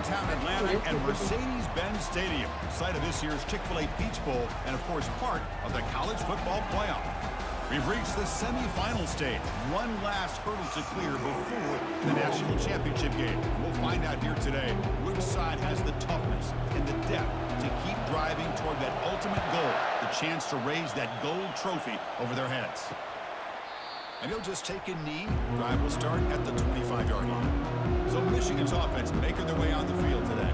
downtown Atlanta and Mercedes-Benz Stadium, site of this year's Chick-fil-A Peach Bowl and, of course, part of the college football playoff. We've reached the semifinal stage. One last hurdle to clear before the national championship game. We'll find out here today which side has the toughness and the depth to keep driving toward that ultimate goal, the chance to raise that gold trophy over their heads. And he'll just take a knee. Drive will start at the 25-yard line. So Michigan's offense making their way on the field today.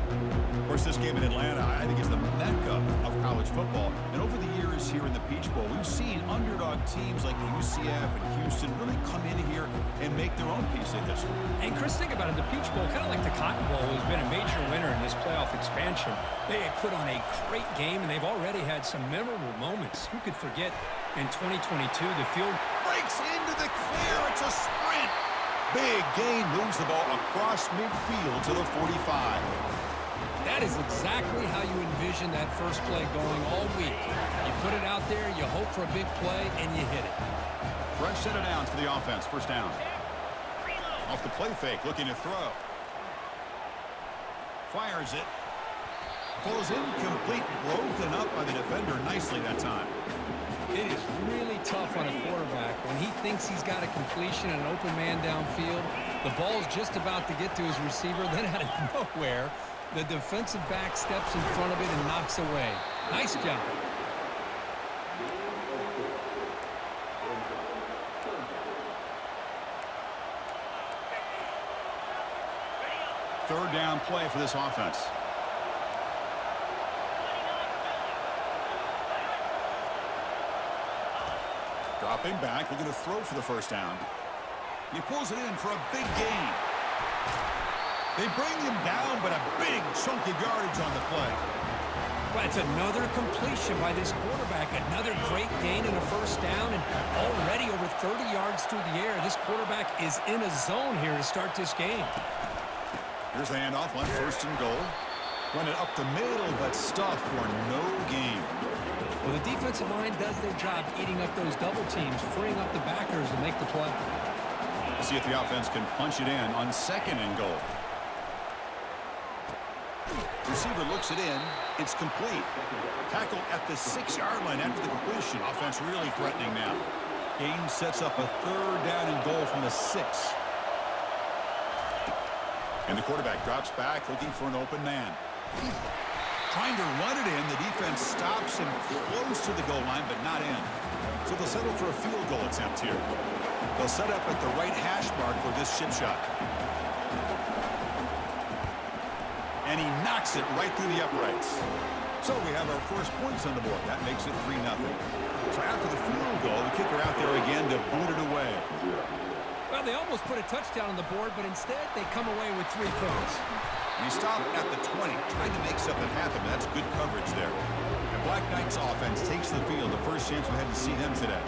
Of course, this game in Atlanta, I think, is the mecca of college football. And over the years here in the Peach Bowl, we've seen underdog teams like UCF and Houston really come in here and make their own piece of history. And Chris, think about it. The Peach Bowl, kind of like the Cotton Bowl, has been a major winner in this playoff expansion. They have put on a great game, and they've already had some memorable moments. Who could forget in 2022, the field breaks into the clear. It's a sprint. Big gain, moves the ball across midfield to the 45. That is exactly how you envision that first play going all week. You put it out there, you hope for a big play, and you hit it. Fresh set of downs for the offense. First down. Off the play fake, looking to throw. Fires it. Pulls incomplete, broken up by the defender nicely that time. It is really tough on a quarterback when he thinks he's got a completion and an open man downfield. The ball's just about to get to his receiver, then out of nowhere, the defensive back steps in front of it and knocks away. Nice job. Third down play for this offense. Dropping back, looking to throw for the first down. He pulls it in for a big gain. They bring him down, but a big chunk of yardage on the play. Well, it's another completion by this quarterback. Another great gain and a first down, and already over 30 yards through the air. This quarterback is in a zone here to start this game. Here's the handoff on first and goal. Run it up the middle, but stuffed for no gain. Well, the defensive line does their job eating up those double teams, freeing up the backers to make the play. Let's see if the offense can punch it in on second and goal. Receiver looks it in. It's complete. Tackle at the 6-yard line after the completion. Offense really threatening now. Gain sets up a third down and goal from the 6. And the quarterback drops back looking for an open man. Trying to run it in. The defense stops him close to the goal line, but not in. So they'll settle for a field goal attempt here. They'll set up at the right hash mark for this chip shot. And he knocks it right through the uprights. So we have our first points on the board. That makes it 3-0. So after the field goal, the kicker out there again to boot it away. Well, they almost put a touchdown on the board, but instead they come away with 3 points. And he stopped at the 20, trying to make something happen. That's good coverage there. And Black Knight's offense takes the field. The first chance we had to see them today.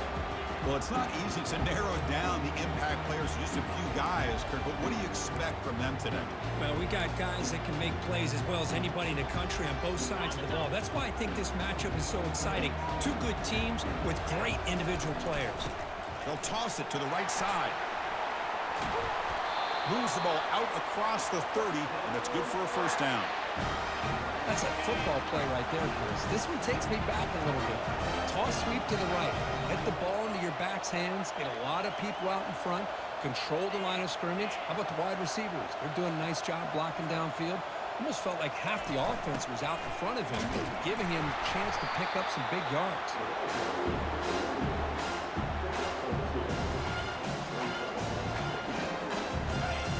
Well, it's not easy to narrow down the impact players to just a few guys, Kirk, but what do you expect from them today? Well, we got guys that can make plays as well as anybody in the country on both sides of the ball. That's why I think this matchup is so exciting. 2 good teams with great individual players. They'll toss it to the right side. Moves the ball out across the 30, and that's good for a first down. That's a football play right there, Chris. This one takes me back a little bit. Toss sweep to the right. Get the ball into your back's hands. Get a lot of people out in front. Control the line of scrimmage. How about the wide receivers? They're doing a nice job blocking downfield. Almost felt like half the offense was out in front of him, giving him a chance to pick up some big yards.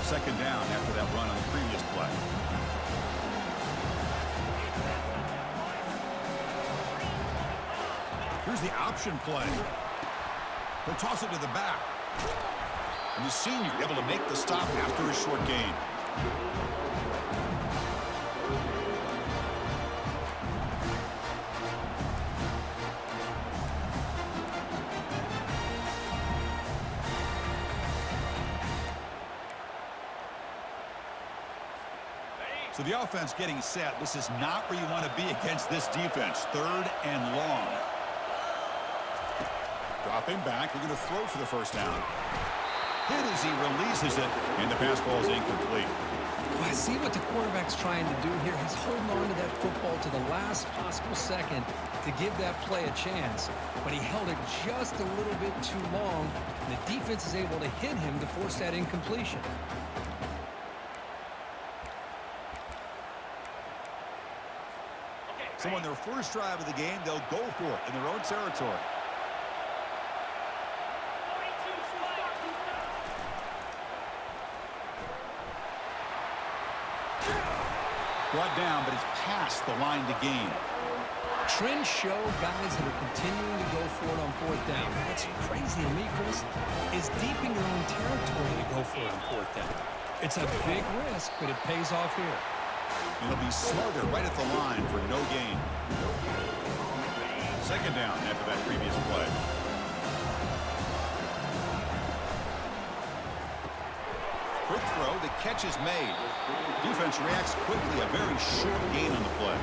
Second down after that run on the previous play. Here's the option play. He'll toss it to the back. And the senior able to make the stop after a short gain. So the offense getting set. This is not where you want to be against this defense. Third and long. Dropping back. We're going to throw for the first down. Hit as he releases it, and the pass ball is incomplete. Well, I see what the quarterback's trying to do here. He's holding on to that football to the last possible second to give that play a chance. But he held it just a little bit too long, and the defense is able to hit him to force that incompletion. So on their first drive of the game, they'll go for it in their own territory. Brought down, but it's past the line to gain. Trends show guys that are continuing to go for it on fourth down. What's crazy to me, Chris, is deep in your own territory to go for it on fourth down. It's a big risk, but it pays off here. It'll be smothered right at the line for no gain. Second down after that previous play. Quick throw, the catch is made. Defense reacts quickly, a very short gain on the play.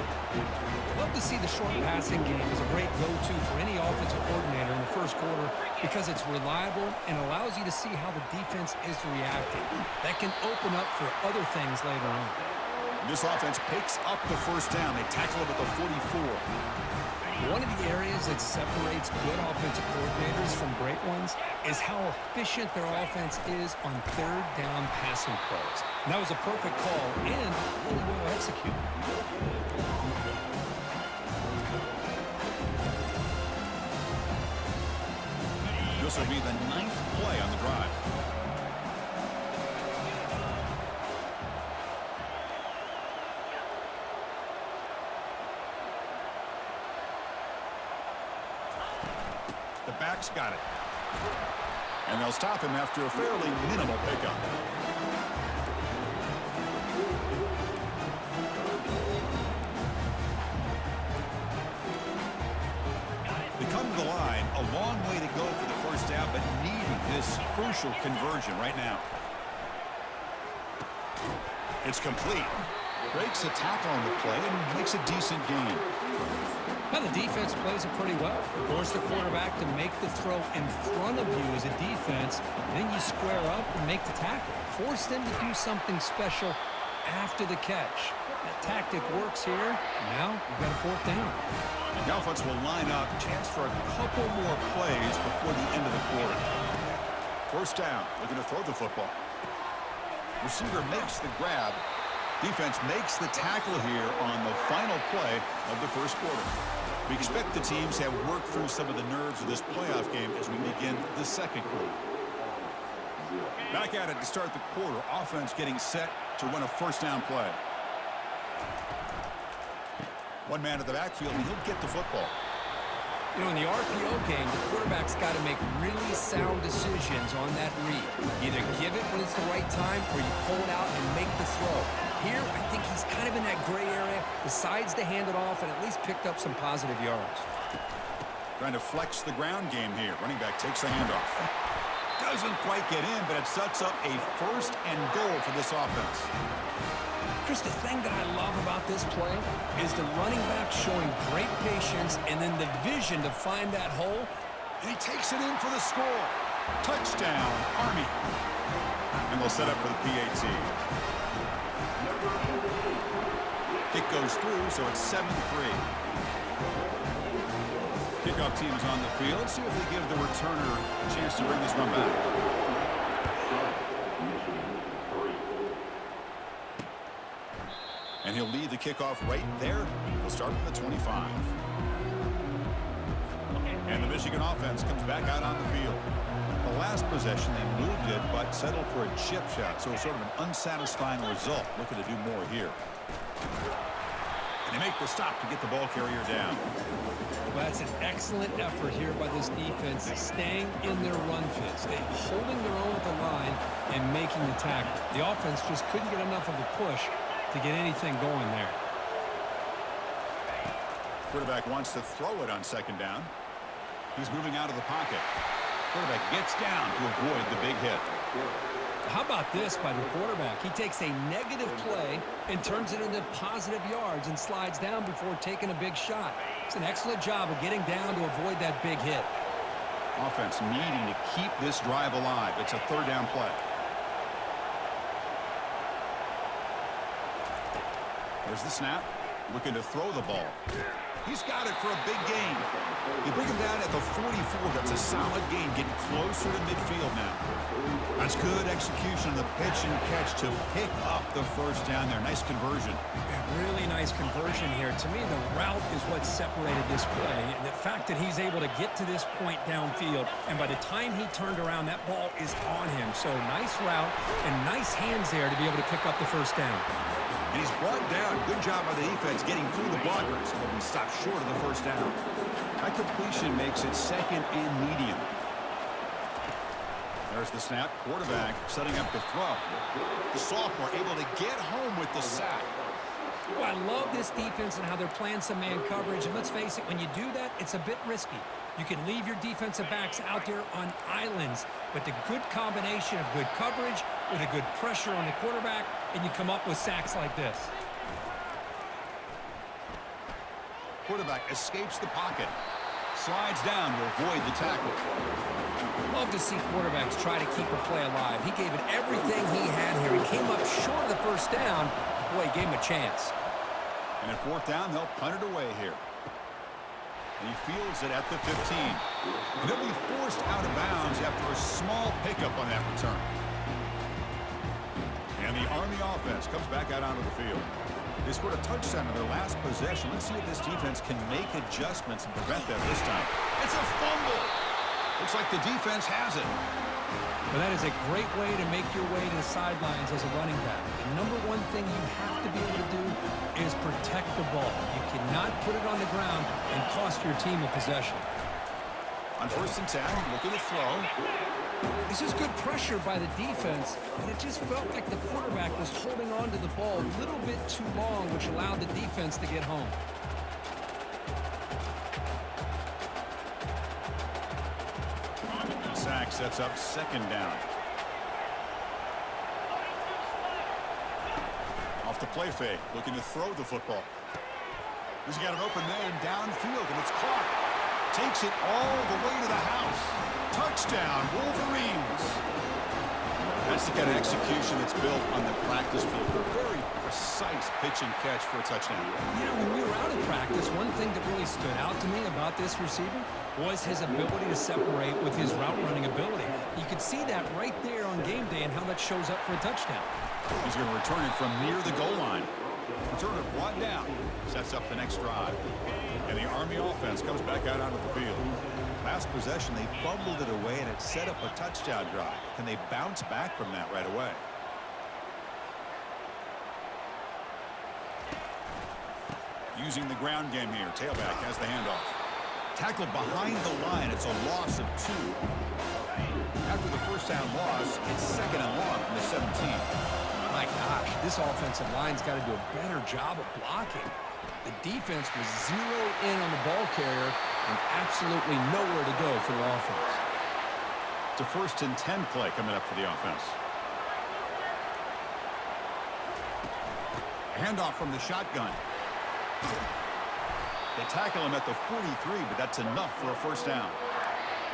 Love to see the short passing game as a great go-to for any offensive coordinator in the first quarter because it's reliable and allows you to see how the defense is reacting. That can open up for other things later on. This offense picks up the first down. They tackle him at the 44. One of the areas that separates good offensive coordinators from great ones is how efficient their offense is on third down passing plays. And that was a perfect call and really well executed. This will be the 9th play on the drive. The back's got it. And they'll stop him after a fairly minimal pickup. They come to the line, a long way to go for the first down, but needing this crucial conversion right now. It's complete. Breaks a tackle on the play and makes a decent gain. Well, the defense plays it pretty well. Force the quarterback to make the throw in front of you as a defense. Then you square up and make the tackle. Force them to do something special after the catch. That tactic works here. Now you've got a fourth down. The offense will line up. Chance for a couple more plays before the end of the quarter. First down. Looking to throw the football. Receiver makes the grab. Defense makes the tackle here on the final play of the first quarter. We expect the teams to have worked through some of the nerves of this playoff game as we begin the second quarter. Back at it to start the quarter. Offense getting set to run a first down play. One man at the backfield, and he'll get the football. You know, in the RPO game, the quarterback's got to make really sound decisions on that read. Either give it when it's the right time, or you pull it out and make the throw. Here, I think he's kind of in that gray area, decides to hand it off, and at least picked up some positive yards. Trying to flex the ground game here. Running back takes the handoff. Doesn't quite get in, but it sets up a first and goal for this offense. Chris, the thing that I love about this play is the running back showing great patience and then the vision to find that hole. And he takes it in for the score. Touchdown, Army. And they'll set up for the PAT. Kick goes through, so it's 7-3. Kickoff team is on the field. See if they give the returner a chance to bring this one back. And he'll lead the kickoff right there. He'll start from the 25. And the Michigan offense comes back out on the field. The last possession, they moved it, but settled for a chip shot. So sort of an unsatisfying result. Looking to do more here. And they make the stop to get the ball carrier down. Well, that's an excellent effort here by this defense, staying in their run fit, staying holding their own at the line and making the tackle. The offense just couldn't get enough of a push to get anything going there. Quarterback wants to throw it on second down. He's moving out of the pocket. Quarterback gets down to avoid the big hit. How about this by the quarterback? He takes a negative play and turns it into positive yards and slides down before taking a big shot. It's an excellent job of getting down to avoid that big hit. Offense needing to keep this drive alive. It's a third down play. There's the snap. Looking to throw the ball. He's got it for a big gain. You bring him down at the 44. That's a solid gain, getting closer to midfield now. That's good execution of the pitch and catch to pick up the first down there. Nice conversion. Really nice conversion here. To me, the route is what separated this play. And the fact that he's able to get to this point downfield, and by the time he turned around, that ball is on him. So nice route and nice hands there to be able to pick up the first down. And he's brought down. Good job by the defense getting through the blockers. But he stopped short of the first down. That completion makes it second and medium. There's the snap. Quarterback setting up the throw. The sophomore able to get home with the sack. Well, I love this defense and how they're playing some man coverage. And let's face it, when you do that, it's a bit risky. You can leave your defensive backs out there on islands, but the good combination of good coverage with a good pressure on the quarterback, and you come up with sacks like this. Quarterback escapes the pocket. Slides down to avoid the tackle. Love to see quarterbacks try to keep a play alive. He gave it everything he had here. He came up short of the first down. Boy, he gave him a chance. And at fourth down, they'll punt it away here. And he fields it at the 15. And he'll be forced out of bounds after a small pickup on that return. And the Army offense comes back out onto the field. They scored a touchdown in their last possession. Let's see if this defense can make adjustments and prevent that this time. It's a fumble. Looks like the defense has it. Well, that is a great way to make your way to the sidelines as a running back. The number one thing you have to be able to do is protect the ball. You cannot put it on the ground and cost your team a possession. On first and 10, looking to throw. This is good pressure by the defense, but it just felt like the quarterback was holding on to the ball a little bit too long, which allowed the defense to get home. Sack sets up second down. Off the play fake, looking to throw the football. He's got an open man downfield, and it's caught. Takes it all the way to the house. Touchdown, Wolverines. That's the kind of execution that's built on the practice field. A very precise pitch and catch for a touchdown. You know, when we were out in practice, one thing that really stood out to me about this receiver was his ability to separate with his route running ability. You could see that right there on game day and how that shows up for a touchdown. He's going to return it from near the goal line. Return it brought down. Sets up the next drive. And the Army offense comes back out onto the field. Last possession, they fumbled it away, and it set up a touchdown drive. Can they bounce back from that right away? Using the ground game here. Tailback has the handoff. Tackled behind the line. It's a loss of 2. After the first down loss, it's second and long from the 17. My gosh, this offensive line's got to do a better job of blocking. The defense was zeroed in on the ball carrier and absolutely nowhere to go for the offense. It's a first and 10 play coming up for the offense. Handoff from the shotgun. They tackle him at the 43, but that's enough for a first down.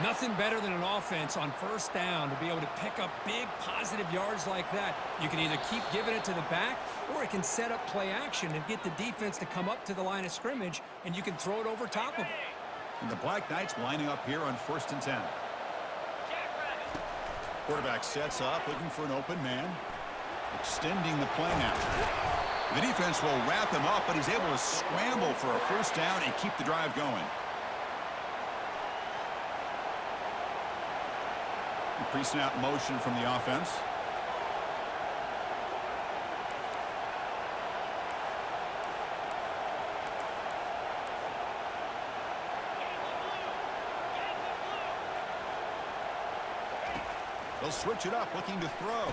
Nothing better than an offense on first down to be able to pick up big positive yards like that. You can either keep giving it to the back, or it can set up play action and get the defense to come up to the line of scrimmage, and you can throw it over top of it. And the Black Knights lining up here on first and 10. Quarterback sets up, looking for an open man. Extending the play now. The defense will wrap him up, but he's able to scramble for a first down and keep the drive going. Pre-snap motion from the offense. They'll switch it up, looking to throw.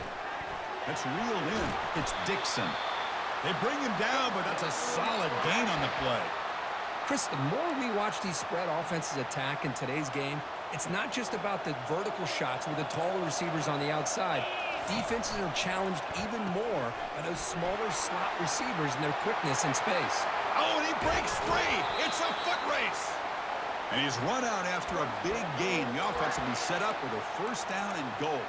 That's reeled in. It's Dixon. They bring him down, but that's a solid gain on the play. Chris, the more we watch these spread offenses attack in today's game, it's not just about the vertical shots with the taller receivers on the outside. Defenses are challenged even more by those smaller slot receivers and their quickness in space. Oh, and he breaks free. It's a foot race. And he's run out after a big gain. The offense will be set up with a first down and goal.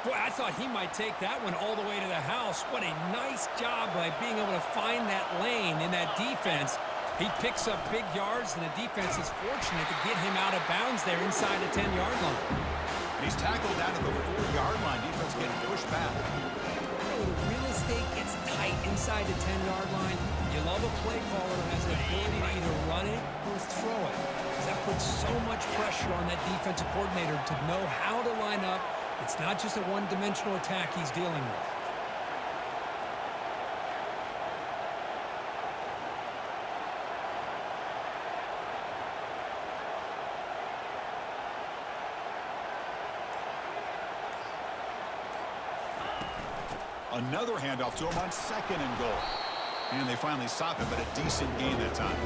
Boy, I thought he might take that one all the way to the house. What a nice job by being able to find that lane in that defense. He picks up big yards, and the defense is fortunate to get him out of bounds there inside the 10-yard line. And he's tackled down at the 4-yard line. Defense getting pushed back. The real estate gets tight inside the 10-yard line. You love a play caller who has the ability to either run it or throw it. That puts so much pressure on that defensive coordinator to know how to line up. It's not just a one-dimensional attack he's dealing with. Another handoff to him on 2nd and goal. And they finally stop it, but a decent gain that time.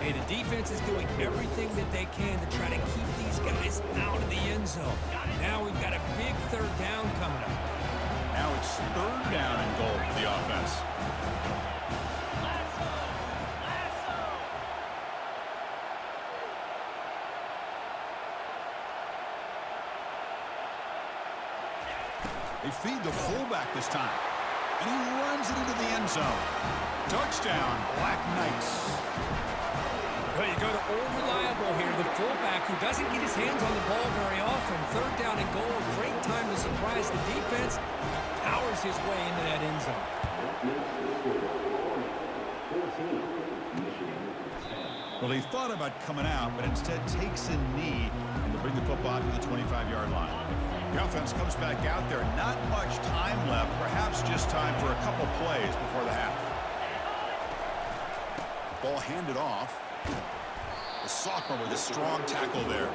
Hey, the defense is doing everything that they can to try to keep these guys out of the end zone. Now we've got a big 3rd down coming up. Now it's 3rd down and goal for the offense. They feed the fullback this time. And he runs it into the end zone. Touchdown, Black Knights. Well, you go to old reliable here, the fullback who doesn't get his hands on the ball very often. 3rd down and goal, great time to surprise the defense. Powers his way into that end zone. Well, he thought about coming out, but instead takes a knee and to bring the football to the 25-yard line. The offense comes back out there. Not much time left. Perhaps just time for a couple plays before the half. Ball handed off. The sophomore with a strong tackle there.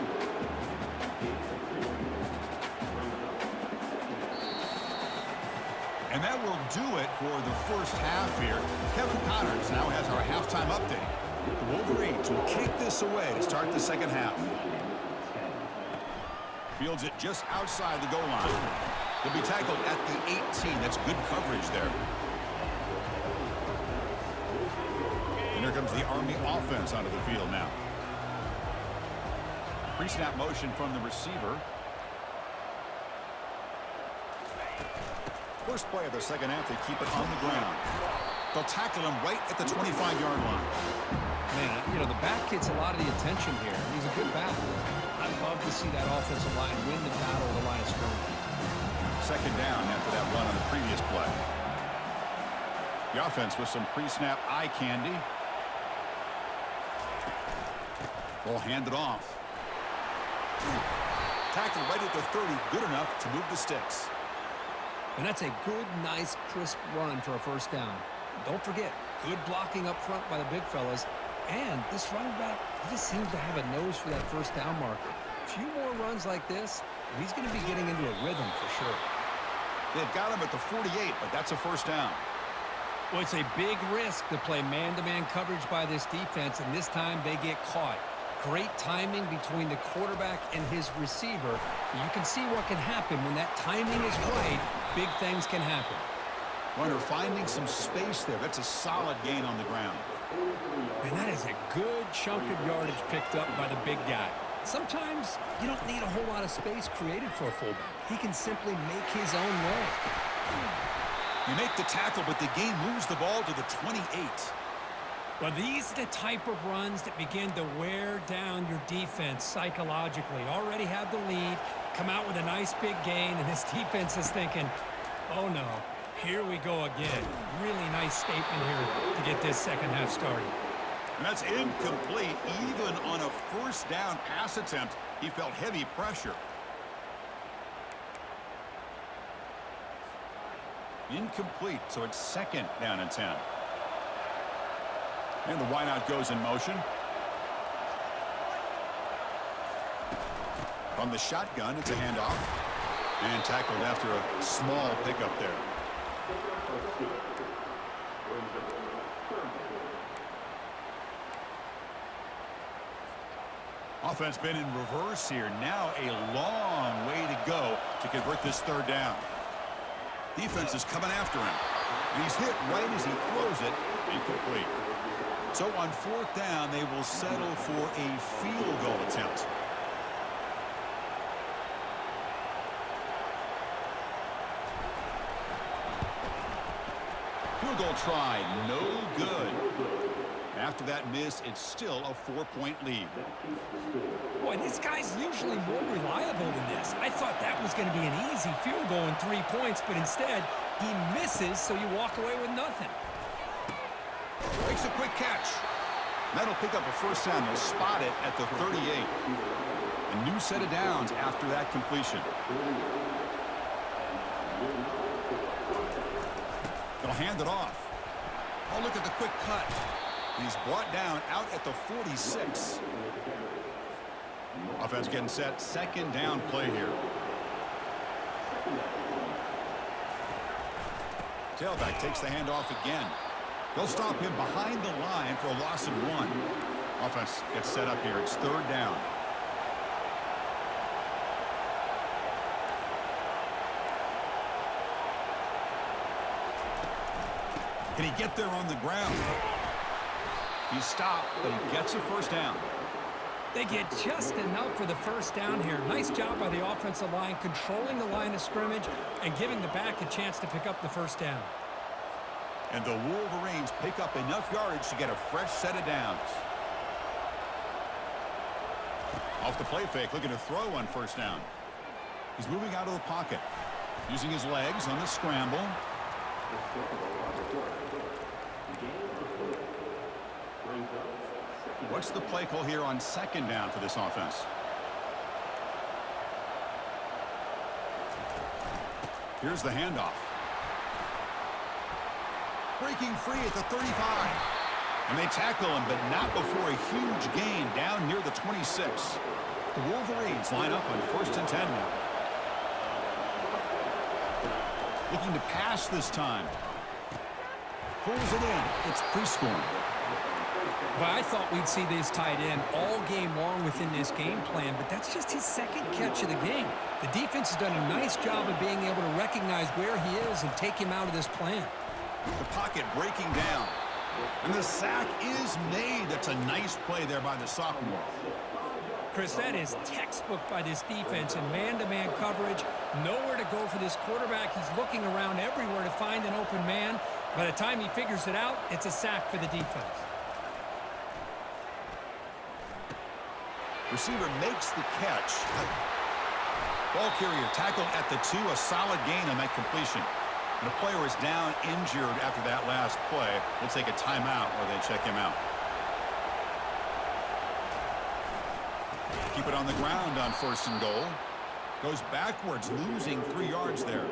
And that will do it for the first half here. Kevin Connors now has our halftime update. The Wolverines will kick this away to start the second half. Fields it just outside the goal line. He'll be tackled at the 18. That's good coverage there. And here comes the Army offense onto the field now. Pre-snap motion from the receiver. First play of the second half, they keep it on the ground. They'll tackle him right at the 25-yard line. Man, you know, the back gets a lot of the attention here. He's a good back. I'd love to see that offensive line win the battle of the line of scrimmage. Second down after that run on the previous play. The offense with some pre-snap eye candy. Ball handed off. Tackled right at the 30, good enough to move the sticks. And that's a good, nice, crisp run for a first down. Don't forget, good blocking up front by the big fellas. And this running back, he just seems to have a nose for that first down marker. A few more runs like this, and he's going to be getting into a rhythm for sure. They've got him at the 48, but that's a first down. Well, it's a big risk to play man-to-man coverage by this defense, and this time they get caught. Great timing between the quarterback and his receiver. You can see what can happen when that timing is right. Big things can happen. Runner finding some space there. That's a solid gain on the ground. And that is a good chunk of yardage picked up by the big guy. Sometimes you don't need a whole lot of space created for a fullback. He can simply make his own way. You make the tackle, but the game moves the ball to the 28. Well, these are the type of runs that begin to wear down your defense psychologically. Already have the lead, come out with a nice big gain, and this defense is thinking, oh no, here we go again. Really nice statement here to get this second half started. And that's incomplete. Even on a first down pass attempt, he felt heavy pressure. Incomplete, so it's second down and 10. And the wideout goes in motion. From the shotgun, it's a handoff. And tackled after a small pickup there. Offense been in reverse here. Now a long way to go to convert this third down. Defense is coming after him. And he's hit right as he throws it. Incomplete. So on fourth down, they will settle for a field goal attempt. Field try. No good. After that miss, it's still a 4-point lead. Boy, this guy's usually more reliable than this. I thought that was going to be an easy field goal in 3 points, but instead, he misses, so you walk away with nothing. Makes a quick catch. That'll pick up a first down. They'll spot it at the 38. A new set of downs after that completion. They'll hand it off. Oh, look at the quick cut. He's brought down out at the 46. Offense getting set. Second down play here. Tailback takes the handoff again. They'll stop him behind the line for a loss of 1. Offense gets set up here. It's third down. Can he get there on the ground? He's stopped, but he gets a first down. They get just enough for the first down here. Nice job by the offensive line, controlling the line of scrimmage and giving the back a chance to pick up the first down. And the Wolverines pick up enough yardage to get a fresh set of downs. Off the play fake, looking to throw on first down. He's moving out of the pocket, using his legs on the scramble. What's the play call here on second down for this offense? Here's the handoff. Breaking free at the 35. And they tackle him, but not before a huge gain down near the 26. The Wolverines line up on 1st and 10 now. Looking to pass this time. Pulls it in. It's pre-scoring. Well, I thought we'd see this tight end all game long within this game plan, but that's just his second catch of the game. The defense has done a nice job of being able to recognize where he is and take him out of this plan. The pocket breaking down. And the sack is made. That's a nice play there by the sophomore. Chris, that is textbook by this defense in man-to-man coverage. Nowhere to go for this quarterback. He's looking around everywhere to find an open man. By the time he figures it out, it's a sack for the defense. Receiver makes the catch. Ball carrier tackled at the 2. A solid gain on that completion. And the player is down injured after that last play. We'll take a timeout where they check him out. Keep it on the ground on 1st and goal. Goes backwards, losing 3 yards there.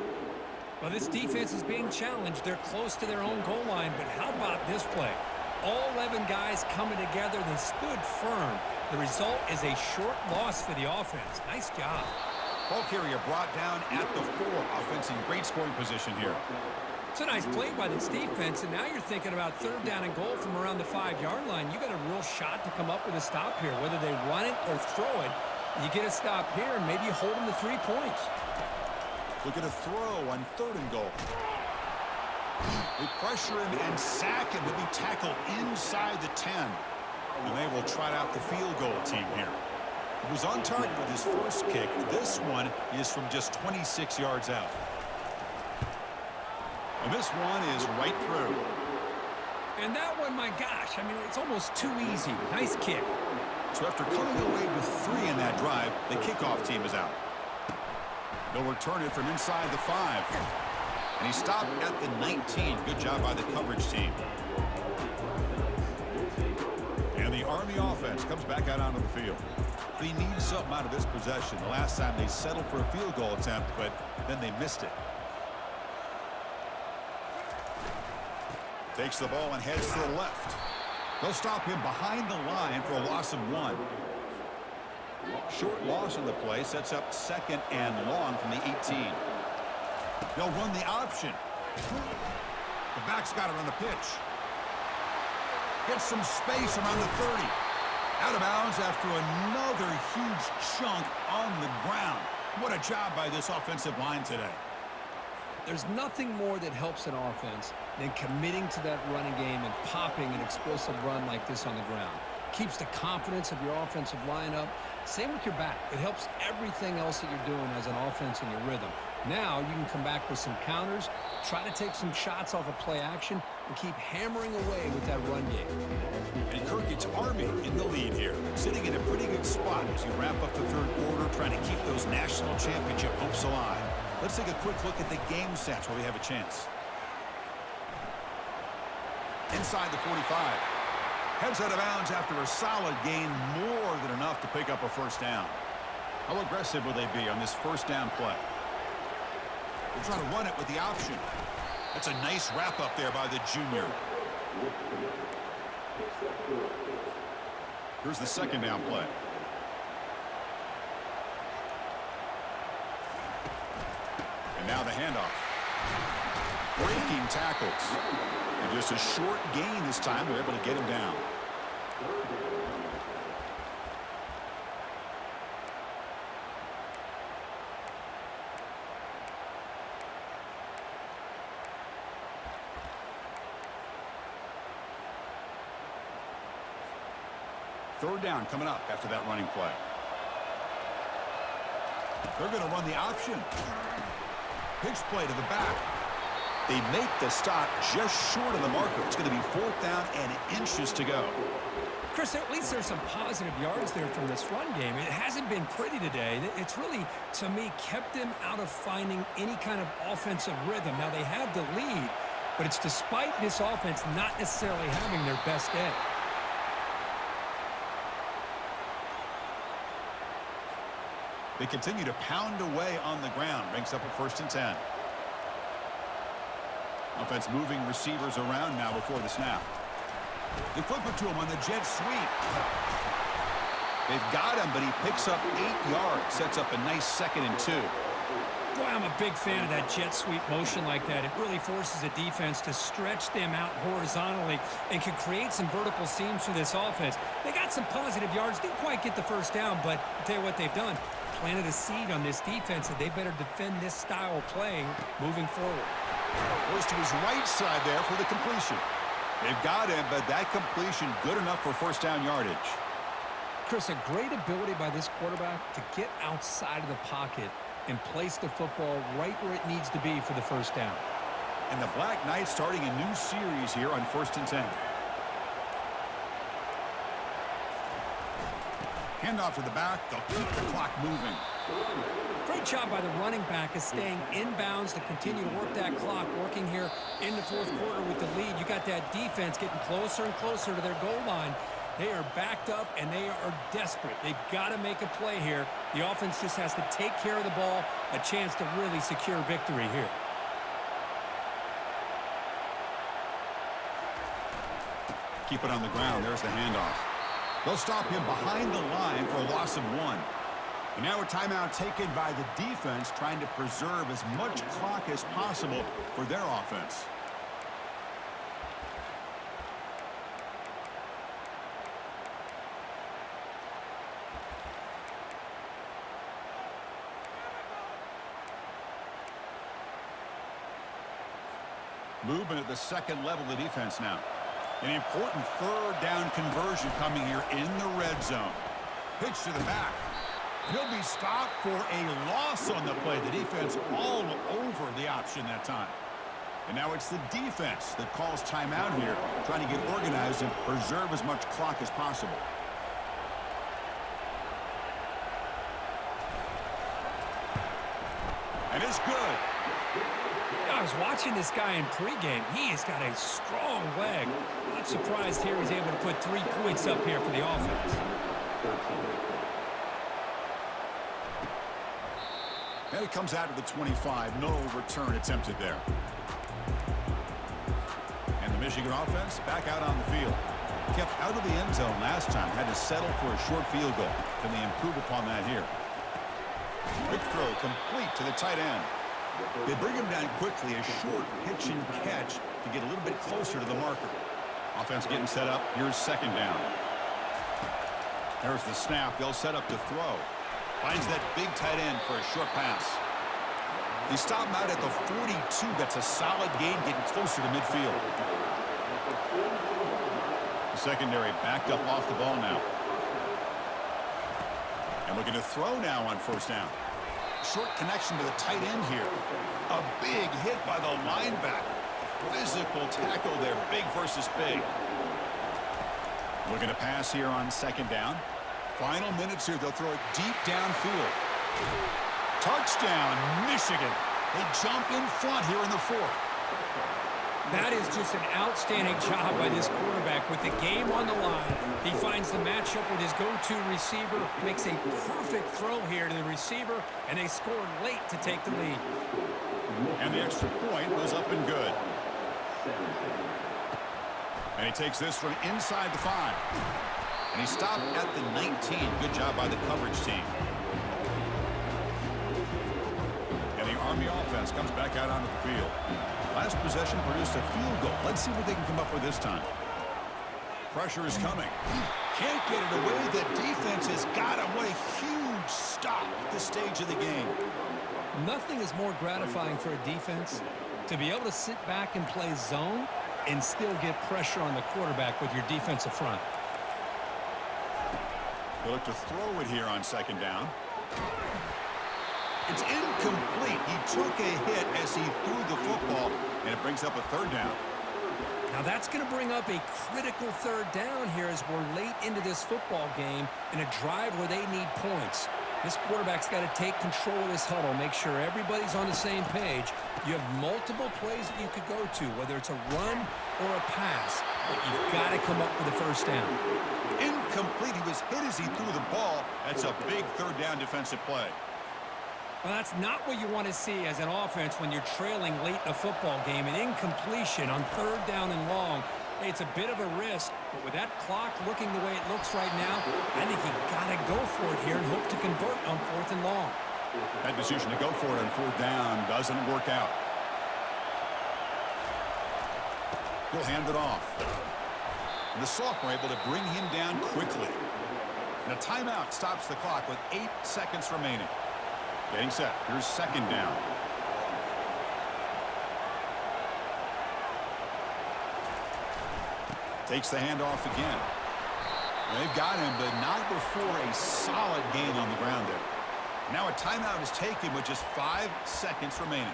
Well, this defense is being challenged. They're close to their own goal line, but how about this play? All 11 guys coming together. They stood firm. The result is a short loss for the offense. Nice job. Ball carrier brought down at the 4. Offense in great scoring position here. It's a nice play by this defense, and now you're thinking about 3rd down and goal from around the 5-yard line. You got a real shot to come up with a stop here. Whether they run it or throw it, you get a stop here, and maybe you hold them to 3 points. Look at a throw on 3rd and goal. They pressure him and sack him to be tackled inside the 10. And they will trot out the field goal team here. He was on target with his first kick. This one is from just 26 yards out. And this one is right through. And that one, my gosh, I mean, it's almost too easy. Nice kick. So after coming away with 3 in that drive, the kickoff team is out. They'll return it from inside the 5. And he stopped at the 19. Good job by the coverage team. And the Army offense comes back out onto the field. They need something out of this possession. The last time they settled for a field goal attempt, but then they missed it. Takes the ball and heads to the left. They'll stop him behind the line for a loss of 1. Short loss on the play sets up 2nd and long from the 18. They'll run the option. The back's got it on the pitch. Gets some space around the 30. Out of bounds after another huge chunk on the ground. What a job by this offensive line today. There's nothing more that helps an offense than committing to that running game and popping an explosive run like this on the ground. Keeps the confidence of your offensive line up. Same with your back. It helps everything else that you're doing as an offense in your rhythm. Now you can come back with some counters, try to take some shots off of play action, and keep hammering away with that run game. And Kirk, it's Army in the lead here, sitting in a pretty good spot as you wrap up the third quarter, trying to keep those national championship hopes alive. Let's take a quick look at the game stats while we have a chance. Inside the 45. Heads out of bounds after a solid gain, more than enough to pick up a first down. How aggressive will they be on this first down play? They're trying to run it with the option. That's a nice wrap up there by the junior. Here's the second down play. And now the handoff. Breaking tackles. And just a short gain this time. They're able to get him down. Third down coming up after that running play. They're going to run the option. Pitch play to the back. They make the stop just short of the marker. It's going to be fourth down and inches to go. Chris, at least there's some positive yards there from this run game. It hasn't been pretty today. It's really, to me, kept them out of finding any kind of offensive rhythm. Now, they have the lead, but it's despite this offense not necessarily having their best day. They continue to pound away on the ground. Brings up a 1st and 10. Offense moving receivers around now before the snap. They flip it to him on the jet sweep. They've got him, but he picks up 8 yards. Sets up a nice 2nd and 2. Boy, I'm a big fan of that jet sweep motion like that. It really forces a defense to stretch them out horizontally and can create some vertical seams for this offense. They got some positive yards. Didn't quite get the first down, but I'll tell you what they've done. Planted a seed on this defense that they better defend this style of play moving forward. Goes to his right side there for the completion. They've got him, but that completion good enough for first down yardage. Chris, a great ability by this quarterback to get outside of the pocket and place the football right where it needs to be for the first down. And the Black Knights starting a new series here on 1st and 10. Handoff to the back. They'll keep the clock moving. Great job by the running back of staying inbounds to continue to work that clock, working here in the fourth quarter with the lead. You got that defense getting closer and closer to their goal line. They are backed up, and they are desperate. They've got to make a play here. The offense just has to take care of the ball, a chance to really secure victory here. Keep it on the ground. There's the handoff. They'll stop him behind the line for a loss of 1. And now a timeout taken by the defense, trying to preserve as much clock as possible for their offense. Movement at the second level of the defense now. An important third down conversion coming here in the red zone. Pitch to the back. He'll be stopped for a loss on the play. The defense all over the option that time. And now it's the defense that calls timeout here, trying to get organized and preserve as much clock as possible. And it's good. I was watching this guy in pregame. He has got a strong leg. Not surprised here he's able to put 3 points up here for the offense. And it comes out to the 25. No return attempted there. And the Michigan offense back out on the field. Kept out of the end zone last time. Had to settle for a short field goal. Can they improve upon that here? Quick throw complete to the tight end. They bring him down quickly. A short pitch and catch to get a little bit closer to the marker. Offense getting set up. Here's second down. There's the snap. They'll set up to throw. Finds that big tight end for a short pass. They stop him out at the 42. That's a solid gain, getting closer to midfield. The secondary backed up off the ball now. And looking to throw now on first down. Short connection to the tight end here. A big hit by the linebacker. Physical tackle there, big versus big. Looking to pass here on second down. Final minutes here, they'll throw it deep downfield. Touchdown, Michigan. They jump in front here in the fourth. That is just an outstanding job by this quarterback with the game on the line. He finds the matchup with his go-to receiver, makes a perfect throw here to the receiver, and they scored late to take the lead. And the extra point was up and good. And he takes this from inside the 5. And he stopped at the 19. Good job by the coverage team. And the Army offense comes back out onto the field. Last possession produced a field goal. Let's see what they can come up with this time. Pressure is coming. Can't get it away. The defense has got him. What a huge stop at this stage of the game. Nothing is more gratifying for a defense to be able to sit back and play zone and still get pressure on the quarterback with your defensive front. They look to throw it here on second down. It's incomplete. He took a hit as he threw the football, and it brings up a third down. Now that's going to bring up a critical third down here as we're late into this football game in a drive where they need points. This quarterback's got to take control of this huddle, make sure everybody's on the same page. You have multiple plays that you could go to, whether it's a run or a pass, but you've got to come up with a first down. Incomplete. He was hit as he threw the ball. That's a big third down defensive play. Well, that's not what you want to see as an offense when you're trailing late in a football game. An incompletion on third down and long. Hey, it's a bit of a risk, but with that clock looking the way it looks right now, I think you got to go for it here and hope to convert on fourth and long. That decision to go for it on fourth down doesn't work out. He'll hand it off. And the sophomore able to bring him down quickly. And a timeout stops the clock with 8 seconds remaining. Getting set. Here's second down. Takes the handoff again. They've got him, but not before a solid gain on the ground there. Now a timeout is taken with just 5 seconds remaining.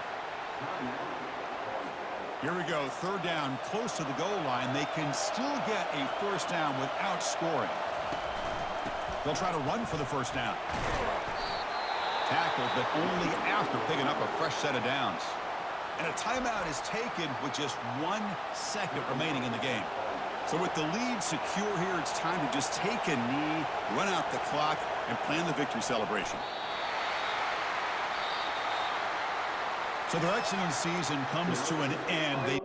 Here we go. Third down, close to the goal line. They can still get a first down without scoring. They'll try to run for the first down. Tackled, but only after picking up a fresh set of downs. And a timeout is taken with just 1 second remaining in the game. So with the lead secure here, it's time to just take a knee, run out the clock, and plan the victory celebration. So their excellent season comes to an end.